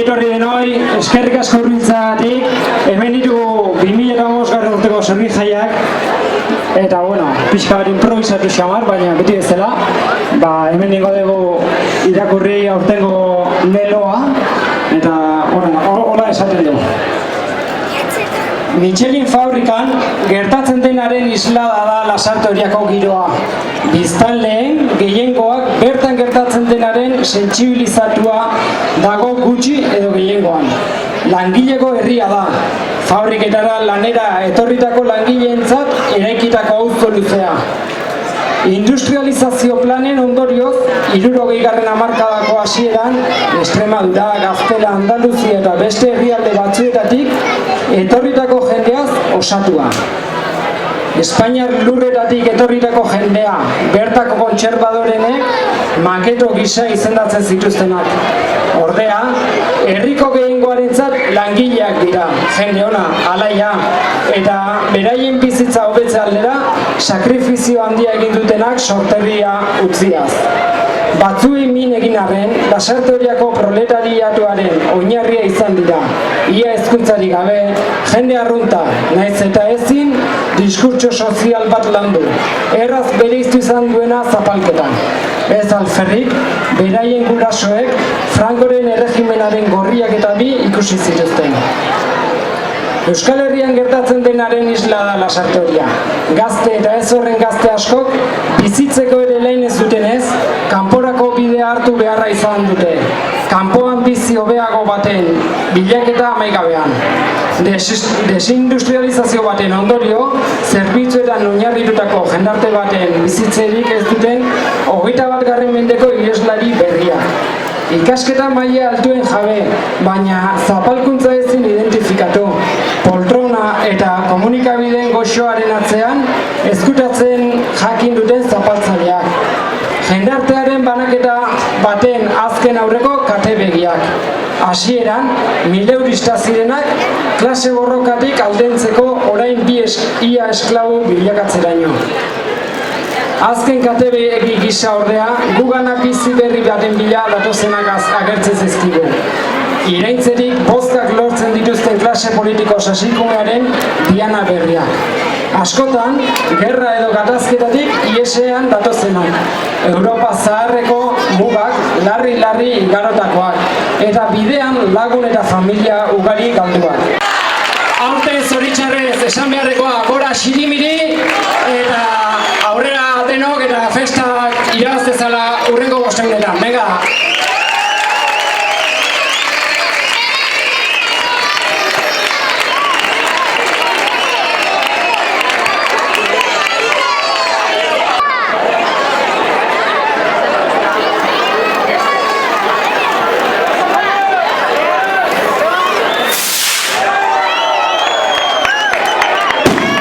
etorri denoi, eskerrik asko hurbiltzeagatik, hemen ditugu 2005 urteko Sorgin jaiak, eta bueno, pixka bat improvisatu xamar, baina beti bezala, hemen dingo dugu irakurri aurtengo leloa, eta hola esaten dugu. Michelin fabrikan gertatzen denaren islada da Lasarte-Oriako giroa. Biztanleen gehiengoak bertan gertatzen denaren sentsibilizatua dago gutxi edo gehiengoan. Langileko herria da. Fabriketara lanera etorritako langileentzat eraikitako auzo luzea. Industrializazio planen ondorioz, 60. hamarkadako hasieran, Extremadura, Gaztela, Andaluzia eta beste herrialde batzuetatik etorritako jendeaz osatua. Espainiar lurretatik etorritako jendea, bertako kontserbadorenek maketo gisa izendatzen zituztenak. Ordea, herriko gehiengoarentzat langileak dira, jende ona, alaia, eta beraien bizitza hobetze aldera, sakrifizio handia egin dutenak sorterria utziaz. Batzuei min egin arren, Lasarte-Oriako proletariatuaren oinarria izan dira. Ia hezkuntzarik gabe, jende arrunta, nahiz eta ezin, diskurtso sozial bat landu. Erraz bereiztu izan duena zapalketan. Ez alferrik, beraien gurasoek, Francoren erregimenaren gorriak eta bi ikusi zituzten. Euskal Herrian gertatzen denaren isla da Lasarte-Oria. Gazte eta ez horren gazte askok, bizitzeko ere lehin ez dutenez, kanporako bidea hartu beharra izan dute. Kanpoan bizi hobeago baten bilaketa amaikabean. Desindustrializazio baten ondorio, zerbitzuetan oinarritutako jendarte baten bizitzerik ez duten 21. mendeko iheslari berriak. Ikasketa maila altuen jabe, baina zapalkuntza ezin identifikatu. Poltrona eta komunikabideen goxoaren atzean ezkutatzen jakin duten zapaltzaileak. Jendartearen banaketa baten azken aurreko katebegiak. Hasieran, 1000 eurista zirenak klase borrokatik aldentzeko orain ia esklabu bilakatzeraino. Azken katebegi gisa ordea, gugana bizi berri baten bila datozenak agertzen zaizkigu. Iraintzerik bozkak lortzen dituzten klase politiko sasikumearen diana berriak. Askotan, gerra edo gatazketatik iesean datozenak. Europa zaharreko mugak larri-larri igarotakoak, eta bidean lagun eta familia ugari galduak. Aurten zoritxarrez esan beharrekoa gora xirimiri, eta aurrera denok eta festak irabaz dezala hurrengo bostegunetan. Venga!